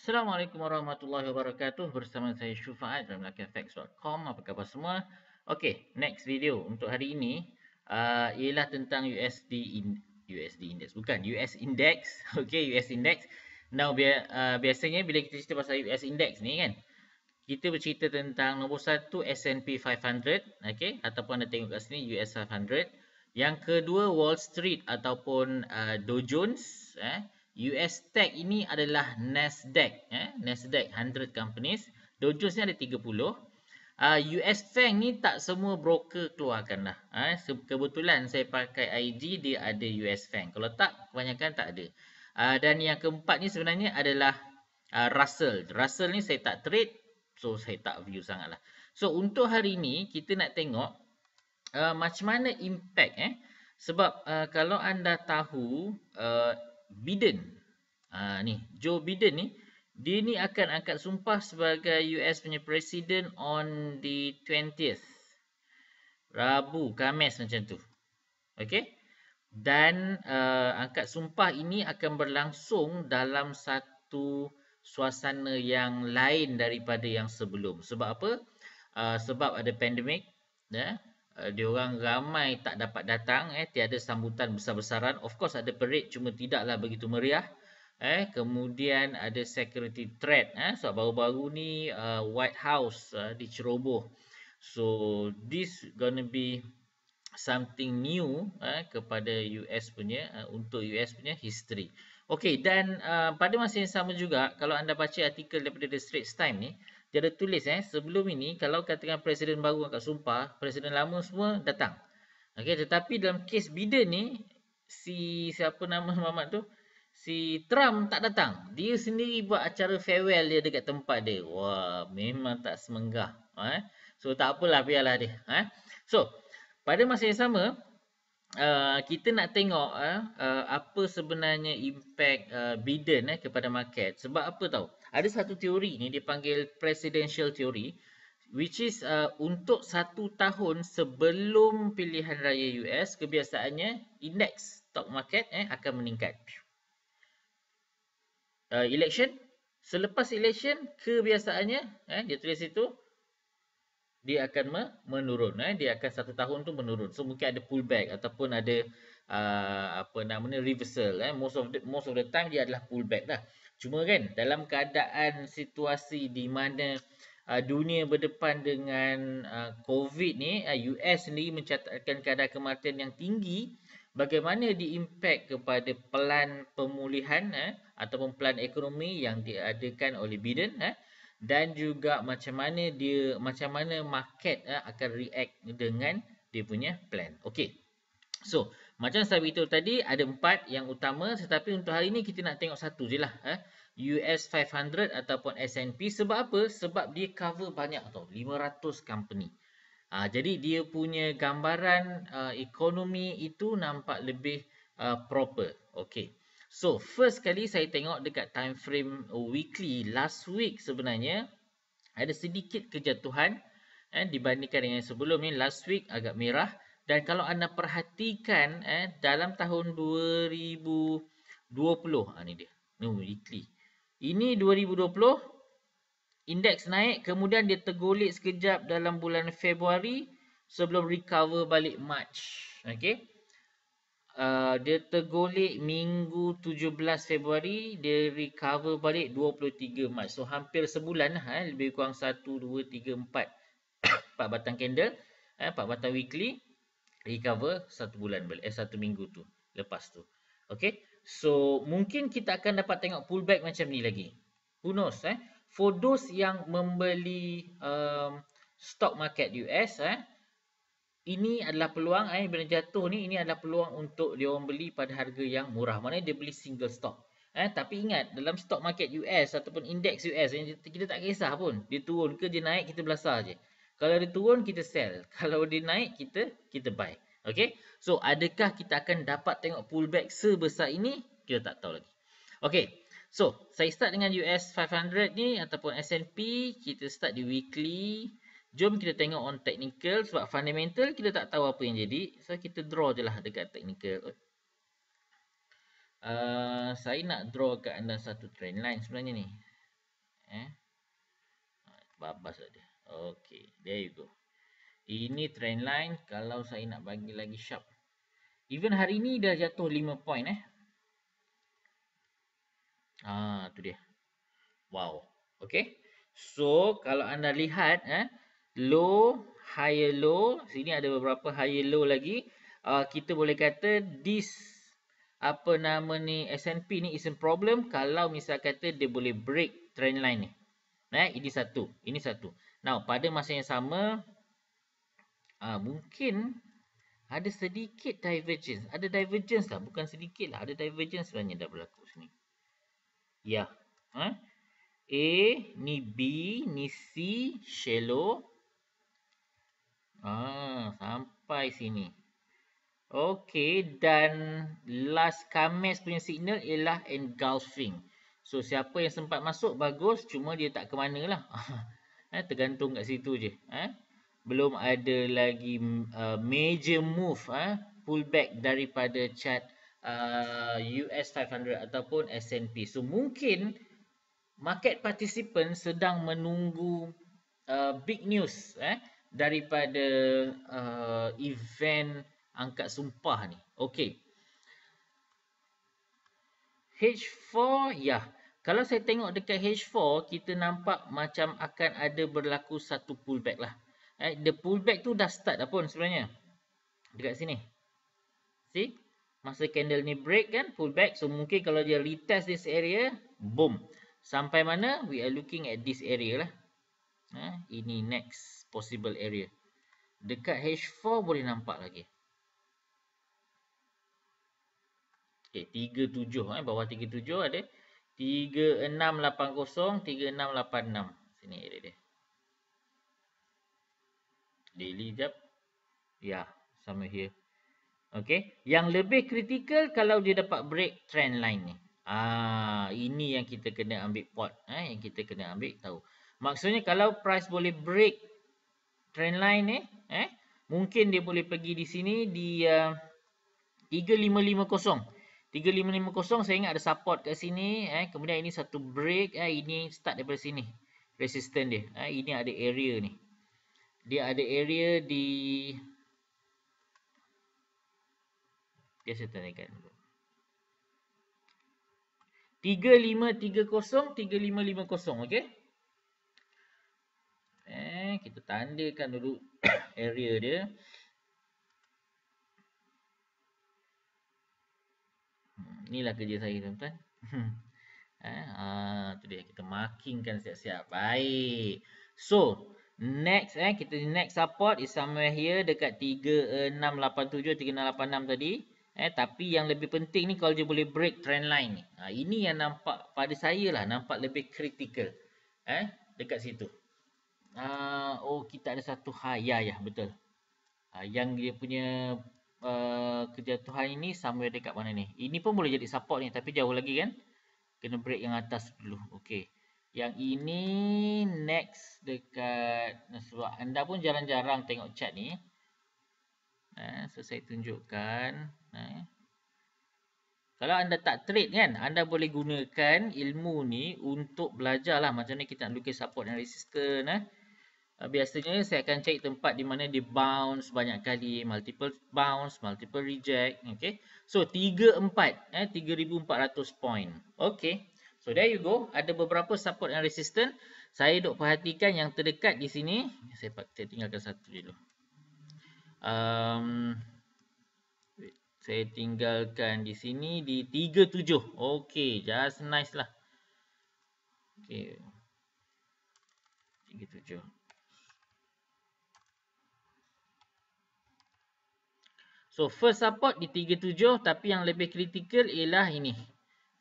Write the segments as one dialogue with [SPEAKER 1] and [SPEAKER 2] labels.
[SPEAKER 1] Assalamualaikum warahmatullahi wabarakatuh. Bersama saya Syufaat dalam LakiFX.com. Apa khabar semua? Okey, next video untuk hari ini ialah tentang USD index. Bukan, US index. Okey, US index. Now biasanya bila kita cerita pasal US index ni kan, kita bercerita tentang nombor satu S&P 500, okey, ataupun anda tengok kat sini US 500. Yang kedua Wall Street ataupun Dow Jones, US Tech ini adalah Nasdaq, Nasdaq 100 companies. Dow Jones ni ada 30. US Fang ni tak semua broker keluarkan lah. Kebetulan saya pakai IG, dia ada US Fang. Kalau tak, kebanyakan tak ada. Dan yang keempat ni sebenarnya adalah Russell. Russell ni saya tak trade, so saya tak view sangat lah. So untuk hari ni kita nak tengok macam mana impact sebab kalau anda tahu Biden ni Joe Biden ni, dia ni akan angkat sumpah sebagai US punya presiden on the 20th, Rabu, Khamis macam tu. Okey, dan angkat sumpah ini akan berlangsung dalam satu suasana yang lain daripada yang sebelum. Sebab apa? Sebab ada pandemik, diorang ramai tak dapat datang, tiada sambutan besar-besaran. Of course ada parade, cuma tidaklah begitu meriah. Kemudian ada security threat, sebab baru-baru ni White House diceroboh. So this gonna be something new kepada US punya, untuk US punya history. Okey, dan pada masa yang sama juga, kalau anda baca artikel daripada The Straits Times ni, dia ada tulis sebelum ini kalau katakan presiden baru angkat sumpah, presiden lama semua datang. Okey, tetapi dalam kes Biden ni, siapa nama Muhammad tu, si Trump tak datang. Dia sendiri buat acara farewell dia dekat tempat dia. Wah, memang tak semenggah. So tak apalah, biarlah dia. So pada masa yang sama, kita nak tengok apa sebenarnya impact Biden kepada market. Sebab apa tahu? Ada satu teori ni dipanggil presidential theory, which is untuk 1 tahun sebelum pilihan raya US, kebiasaannya indeks stock market akan meningkat. Election, selepas election kebiasaannya dia tulis itu, dia akan menurun, dia akan 1 tahun tu menurun. So mungkin ada pullback ataupun ada reversal. Most of the time dia adalah pullback lah. Cuma kan dalam keadaan situasi di mana dunia berdepan dengan COVID ni, US sendiri mencatatkan kadar kematian yang tinggi, bagaimana diimpact kepada pelan pemulihan ataupun pelan ekonomi yang diadakan oleh Biden, dan juga macam mana market akan react dengan dia punya plan. Okey. So, macam saya beritahu tadi, ada 4 yang utama, tetapi untuk hari ni kita nak tengok satu je lah. US 500 ataupun S&P. Sebab apa? Sebab dia cover banyak tau, 500 company. Jadi dia punya gambaran ekonomi itu nampak lebih proper. Okey. So, first kali saya tengok dekat time frame weekly, last week sebenarnya ada sedikit kejatuhan dibandingkan dengan sebelum ni. Last week agak merah, dan kalau anda perhatikan dalam tahun 2020, ni dia, weekly. Ini 2020 indeks naik, kemudian dia tergolek sekejap dalam bulan Februari sebelum recover balik March. Okey. Dia tergolek minggu 17 Februari, dia recover balik 23 Mac. So hampir sebulan lah, lebih kurang 1, 2, 3, 4 4 batang candle, 4 batang weekly, recover 1 bulan balik, 1 minggu tu lepas tu. Okay, so mungkin kita akan dapat tengok pullback macam ni lagi. Who knows, for those yang membeli stock market US, ini adalah peluang, bila jatuh ni, ini adalah peluang untuk dia orang beli pada harga yang murah. Maknanya dia beli single stock. Tapi ingat, dalam stock market US ataupun indeks US, kita tak kisah pun. Dia turun ke dia naik, kita belasah je. Kalau dia turun, kita sell. Kalau dia naik, kita buy. Okay? So, adakah kita akan dapat tengok pullback sebesar ini? Kita tak tahu lagi. Okay. So, saya start dengan US 500 ni ataupun S&P. Kita start di weekly. Jom kita tengok on technical, sebab fundamental kita tak tahu apa yang jadi. So kita draw je lah dekat technical. Saya nak draw kat anda satu trend line sebenarnya ni. Babas ada. Okay, there you go. Ini trend line. Kalau saya nak bagi lagi sharp, even hari ni dah jatuh 5 point tu dia. Wow. Okay. So kalau anda lihat low, higher low, sini ada beberapa higher low lagi. Kita boleh kata this apa nama ni S&P ni is a problem kalau misal kata dia boleh break trend line ni. Ini satu, ini satu. Now pada masa yang sama mungkin ada sedikit divergence. Ada divergence lah, bukan sedikit lah. Ada divergence sebenarnya dah berlaku sini. Ya. A, ni B, ni C, shallow. Sampai sini. Okey, dan last Khamis punya signal ialah engulfing. So, siapa yang sempat masuk, bagus. Cuma dia tak ke mana lah. Tergantung kat situ je. Belum ada lagi major move, pullback daripada chart US 500 ataupun S&P. So, mungkin market participant sedang menunggu big news daripada event angkat sumpah ni. Okey. H4, ya. Kalau saya tengok dekat H4, kita nampak macam akan ada berlaku satu pullback lah. The pullback tu dah start dah pun sebenarnya. Dekat sini. See? Masa candle ni break kan, pullback. So, mungkin kalau dia retest this area, boom. Sampai mana? We are looking at this area lah. Ini next possible area. Dekat H4 boleh nampak lagi. Okay, 37. Bawah 37 ada 3680, 3686. Sini area dia. Daily jap. Ya, sama here. Okay. Yang lebih kritikal kalau dia dapat break trend line ni. Ini yang kita kena ambil pot. Yang kita kena ambil tahu. Maksudnya kalau price boleh break trend line ni, mungkin dia boleh pergi di sini di 3550. 3550 saya ingat ada support kat sini, kemudian ini satu break, ini start daripada sini. Resistance dia. Ini ada area ni. Dia ada area di saya tanyakan dulu. 3530, 3550, okey? Kita tandakan dulu area dia. Inilah kerja saya, tuan-tuan. Tu dia, kita markingkan siap-siap. Baik. So, next kita next support is somewhere here dekat 3687, 3686 tadi. Tapi yang lebih penting ni kalau dia boleh break trend line ni. Ini yang nampak pada saya lah, nampak lebih critical. Dekat situ. Kita ada satu high. Ya, betul. Yang dia punya kejatuhan ini somewhere dekat mana ni. Ini pun boleh jadi support ni, tapi jauh lagi kan. Kena break yang atas dulu. Okey. Yang ini next dekat, sebab anda pun jarang-jarang tengok chart ni. So saya tunjukkan. Kalau anda tak trade kan, anda boleh gunakan ilmu ni untuk belajar lah macam ni kita nak lukis support dan resistance. Biasanya saya akan cari tempat di mana dia bounce banyak kali, multiple bounce, multiple reject. Okay. So 34, 3400 point. Okay. So there you go. Ada beberapa support dan resistance. Saya duk perhatikan yang terdekat di sini. Saya tinggalkan satu dulu. Saya tinggalkan di sini di 37. Okay, just nice lah. Okay. 37. So first support di 37, tapi yang lebih kritikal ialah ini.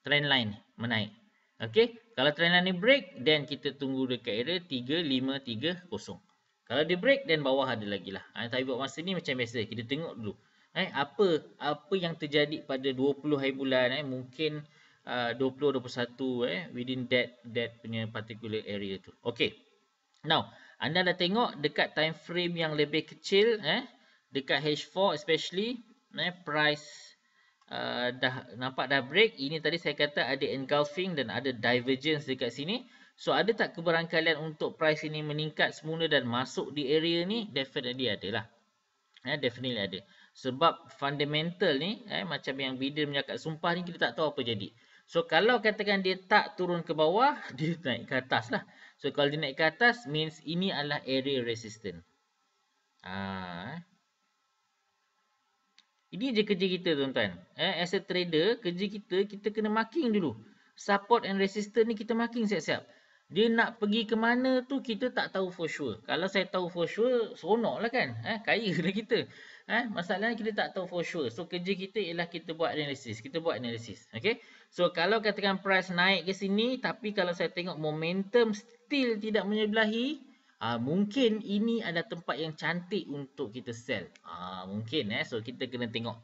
[SPEAKER 1] Trend line menaik. Okay. Kalau trend line ni break, then kita tunggu dekat area 3530. Kalau dia break, then bawah ada lagi lah. Tapi buat masa ni macam biasa. Kita tengok dulu. Apa yang terjadi pada 20 hari bulan. Mungkin 20-21 within that punya particular area tu. Okay. Now, anda dah tengok dekat time frame yang lebih kecil. Dekat H4 especially, price dah nampak dah break. Ini tadi saya kata ada engulfing dan ada divergence dekat sini. So ada tak kebarangkalian untuk price ini meningkat semula dan masuk di area ni? Definitely ada lah. Definitely ada. Sebab fundamental ni, macam yang Biden menyakat sumpah ni, kita tak tahu apa jadi. So kalau katakan dia tak turun ke bawah, dia naik ke atas lah. So kalau dia naik ke atas, means ini adalah area resistance. Ini je kerja kita tuan-tuan. As a trader, kerja kita kena marking dulu. Support and resistance ni kita marking siap-siap. Dia nak pergi ke mana tu kita tak tahu for sure. Kalau saya tahu for sure, seronok lah kan. Kaya lah kita. Masalahnya kita tak tahu for sure. So kerja kita ialah kita buat analisis. Kita buat analisis. Okay. So kalau katakan price naik ke sini, tapi kalau saya tengok momentum still tidak menyebelahi, mungkin ini adalah tempat yang cantik untuk kita sell. Mungkin so kita kena tengok.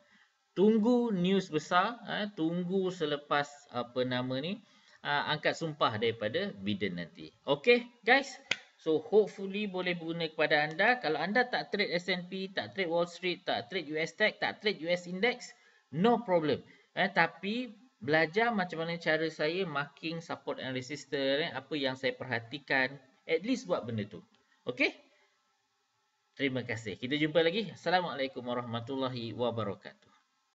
[SPEAKER 1] Tunggu news besar, tunggu selepas apa nama ni, angkat sumpah daripada Biden nanti. Okay guys. So hopefully boleh berguna kepada anda. Kalau anda tak trade S&P, tak trade Wall Street, tak trade US Tech, tak trade US Index, no problem. Tapi belajar macam mana cara saya marking support and resistance, apa yang saya perhatikan. At least buat benda tu. Okay? Terima kasih. Kita jumpa lagi. Assalamualaikum warahmatullahi wabarakatuh.